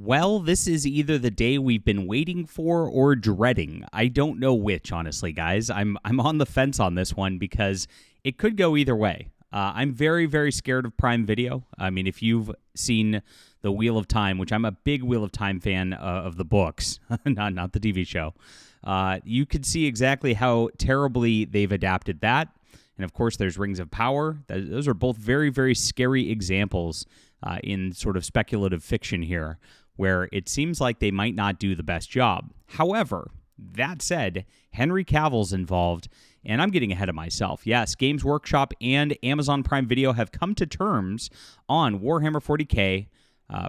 Well, this is either the day we've been waiting for or dreading. I don't know which, honestly, guys. I'm on the fence on this one because it could go either way. I'm very, very scared of Prime Video. I mean, if you've seen the Wheel of Time, which I'm a big Wheel of Time fan of the books, not the TV show, you could see exactly how terribly they've adapted that. And of course, there's Rings of Power. Those are both very, very scary examples in sort of speculative fiction here, where it seems like they might not do the best job. However, that said, Henry Cavill's involved, and I'm getting ahead of myself. Yes, Games Workshop and Amazon Prime Video have come to terms on Warhammer 40K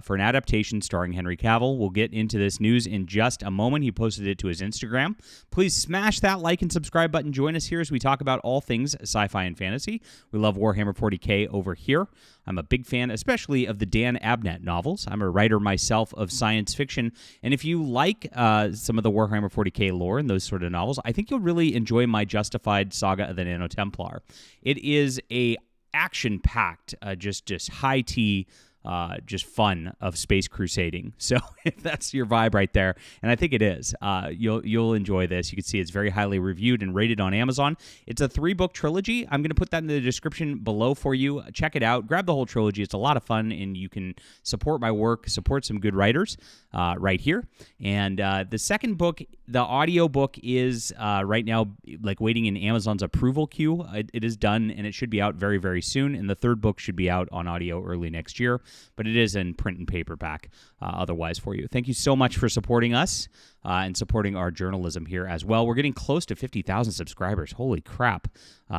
for an adaptation starring Henry Cavill. We'll get into this news in just a moment. He posted it to his Instagram. Please smash that like and subscribe button. Join us here as we talk about all things sci-fi and fantasy. We love Warhammer 40K over here. I'm a big fan, especially of the Dan Abnett novels. I'm a writer myself of science fiction, and if you like some of the Warhammer 40K lore and those sort of novels, I think you'll really enjoy my Justified Saga of the Nano Templar. It is a action-packed, just high tea, just fun of space crusading. So if that's your vibe right there, and I think it is, you'll enjoy this. You can see it's very highly reviewed and rated on Amazon. It's a 3-book trilogy. I'm going to put that in the description below for you. Check it out. Grab the whole trilogy. It's a lot of fun, and you can support my work, support some good writers right here. And the second book, the audio book, is right now like waiting in Amazon's approval queue. It is done, and it should be out very, very soon. And the third book should be out on audio early next year. But it is in print and paperback otherwise for you. Thank you so much for supporting us and supporting our journalism here as well. We're getting close to 50,000 subscribers. Holy crap.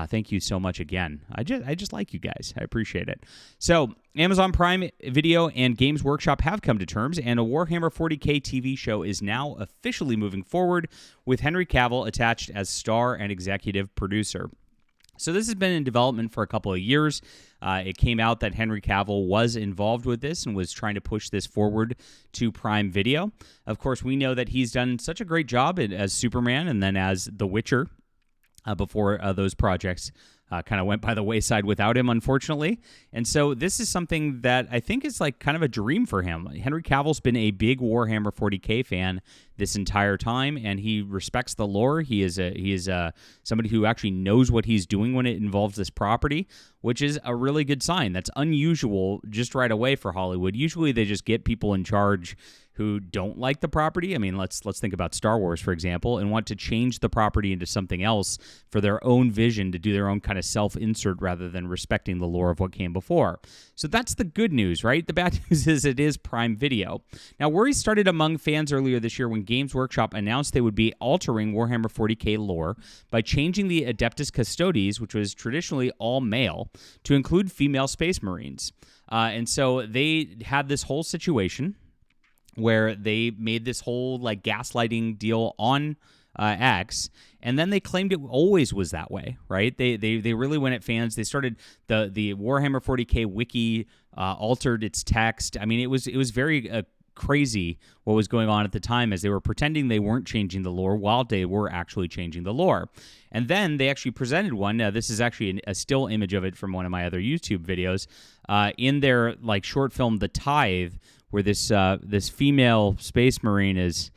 Thank you so much again. I just like you guys. I appreciate it. So Amazon Prime Video and Games Workshop have come to terms, and a Warhammer 40K TV show is now officially moving forward with Henry Cavill attached as star and executive producer. So this has been in development for a couple of years. It came out that Henry Cavill was involved with this and was trying to push this forward to Prime Video. Of course, we know that he's done such a great job as Superman and then as The Witcher before those projects kind of went by the wayside without him, unfortunately. And so this is something that I think is like kind of a dream for him. Henry Cavill's been a big Warhammer 40K fan this entire time, and he respects the lore. He is somebody who actually knows what he's doing when it involves this property, which is a really good sign. That's unusual just right away for Hollywood. Usually they just get people in charge who don't like the property. I mean, let's think about Star Wars, for example, and want to change the property into something else for their own vision, to do their own kind of self-insert rather than respecting the lore of what came before. So that's the good news, right? The bad news is it is Prime Video. Now, worries started among fans earlier this year when Games Workshop announced they would be altering Warhammer 40K lore by changing the Adeptus Custodes, which was traditionally all male, to include female Space Marines. And so they had this whole situation where they made this whole like gaslighting deal on X, and then they claimed it always was that way, right? They really went at fans. They started the Warhammer 40K wiki, altered its text. I mean, it was very crazy what was going on at the time, as they were pretending they weren't changing the lore while they were actually changing the lore. And then they actually presented one. This is actually a still image of it from one of my other YouTube videos in their like short film, The Tithe, where this female Space Marine is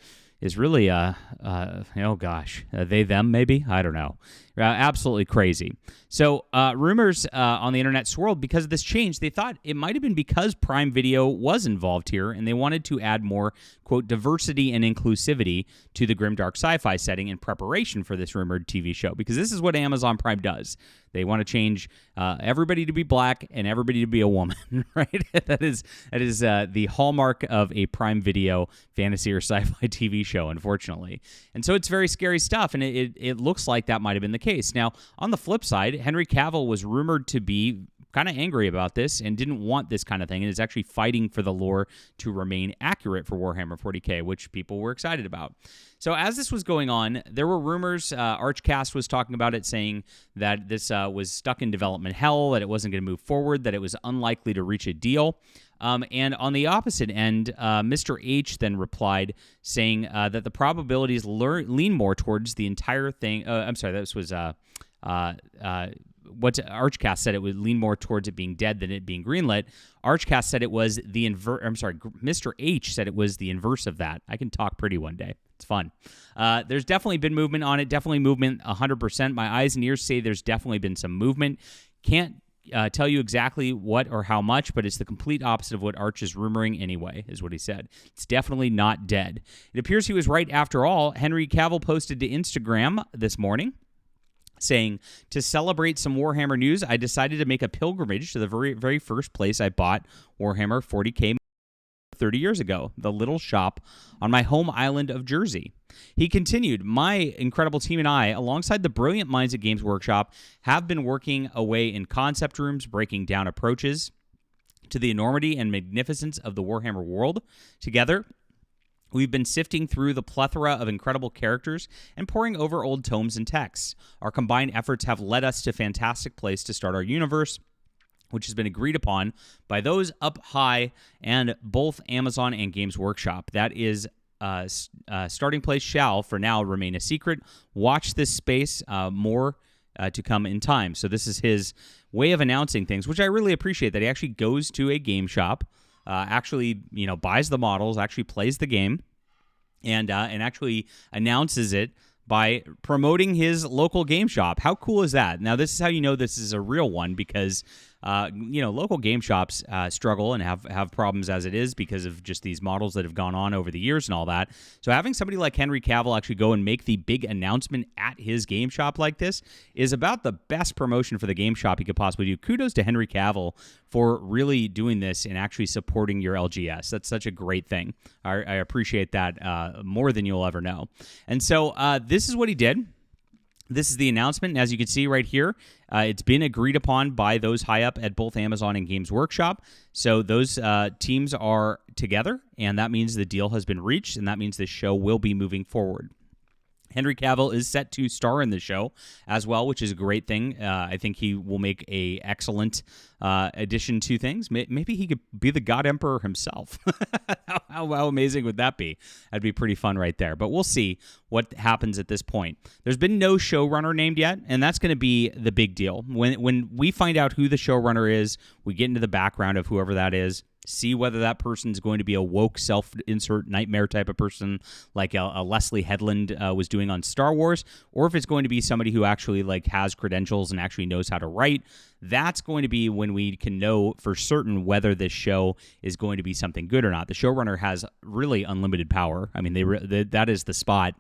really oh gosh, they them maybe, I don't know, absolutely crazy. So rumors on the internet swirled because of this change. They thought it might have been because Prime Video was involved here, and they wanted to add more, quote, diversity and inclusivity to the grimdark sci-fi setting in preparation for this rumored TV show, because this is what Amazon Prime does. They want to change everybody to be black and everybody to be a woman, right? That is the hallmark of a Prime Video fantasy or sci-fi TV show, unfortunately. And so it's very scary stuff, and it looks like that might have been the case. Now, on the flip side, Henry Cavill was rumored to be kind of angry about this and didn't want this kind of thing, and is actually fighting for the lore to remain accurate for Warhammer 40K, which people were excited about. So as this was going on, there were rumors. Archcast was talking about it, saying that this was stuck in development hell, that it wasn't going to move forward, that it was unlikely to reach a deal. And on the opposite end, Mr. H then replied, saying that the probabilities lean more towards the entire thing. I'm sorry, this was what Archcast said, it would lean more towards it being dead than it being greenlit. Archcast said it was the Mr. H said it was the inverse of that. I can talk pretty one day. It's fun. There's definitely been movement on it. Definitely movement 100%. My eyes and ears say there's definitely been some movement. Can't tell you exactly what or how much, but it's the complete opposite of what Arch is rumoring anyway, is what he said. It's definitely not dead. It appears he was right after all. Henry Cavill posted to Instagram this morning saying, to celebrate some Warhammer news, I decided to make a pilgrimage to the very, very first place I bought Warhammer 40K 30 years ago, the little shop on my home island of Jersey. He continued, my incredible team and I, alongside the brilliant minds at Games Workshop, have been working away in concept rooms, breaking down approaches to the enormity and magnificence of the Warhammer world. Together, we've been sifting through the plethora of incredible characters and poring over old tomes and texts. Our combined efforts have led us to a fantastic place to start our universe, which has been agreed upon by those up high and both Amazon and Games Workshop. That is starting place shall, for now, remain a secret. Watch this space, more to come in time. So this is his way of announcing things, which I really appreciate, that he actually goes to a game shop, actually, buys the models, actually plays the game, and actually announces it by promoting his local game shop. How cool is that? Now, this is how you know this is a real one, because local game shops struggle and have problems as it is because of just these models that have gone on over the years and all that. So having somebody like Henry Cavill actually go and make the big announcement at his game shop like this is about the best promotion for the game shop he could possibly do. Kudos to Henry Cavill for really doing this and actually supporting your LGS. That's such a great thing. I appreciate that more than you'll ever know. And so this is what he did. This is the announcement, and as you can see right here, it's been agreed upon by those high up at both Amazon and Games Workshop. So those teams are together, and that means the deal has been reached, and that means this show will be moving forward. Henry Cavill is set to star in the show as well, which is a great thing. I think he will make a excellent addition to things. Maybe he could be the God Emperor himself. How amazing would that be? That'd be pretty fun right there. But we'll see what happens at this point. There's been no showrunner named yet, and that's going to be the big deal. When we find out who the showrunner is, we get into the background of whoever that is, see whether that person's going to be a woke self-insert nightmare type of person like a Leslie Headland was doing on Star Wars, or if it's going to be somebody who actually has credentials and actually knows how to write. That's going to be when we can know for certain whether this show is going to be something good or not. The showrunner has really unlimited power. I mean, that is the spot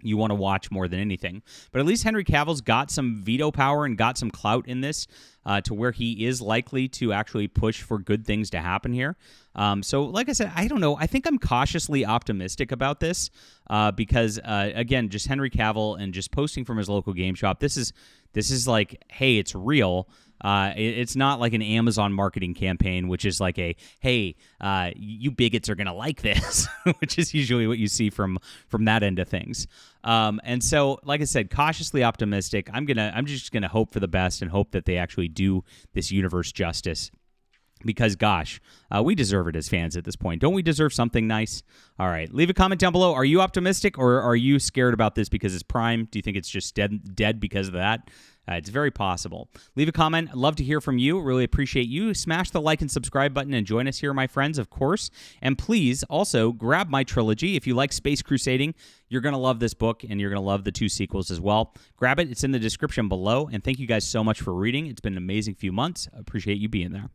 you want to watch more than anything. But at least Henry Cavill's got some veto power and got some clout in this to where he is likely to actually push for good things to happen here. So like I said, I don't know. I think I'm cautiously optimistic about this because, again, just Henry Cavill and just posting from his local game shop, this is like, hey, it's real. It's not like an Amazon marketing campaign, which is like hey, you bigots are going to like this, which is usually what you see from that end of things. And so, like I said, cautiously optimistic. I'm just gonna hope for the best and hope that they actually do this universe justice. Because, gosh, we deserve it as fans at this point. Don't we deserve something nice? All right, leave a comment down below. Are you optimistic or are you scared about this because it's Prime? Do you think it's just dead because of that? It's very possible. Leave a comment. I'd love to hear from you. Really appreciate you. Smash the like and subscribe button and join us here, my friends, of course. And please also grab my trilogy. If you like space crusading, you're going to love this book and you're going to love the 2 sequels as well. Grab it. It's in the description below. And thank you guys so much for reading. It's been an amazing few months. I appreciate you being there.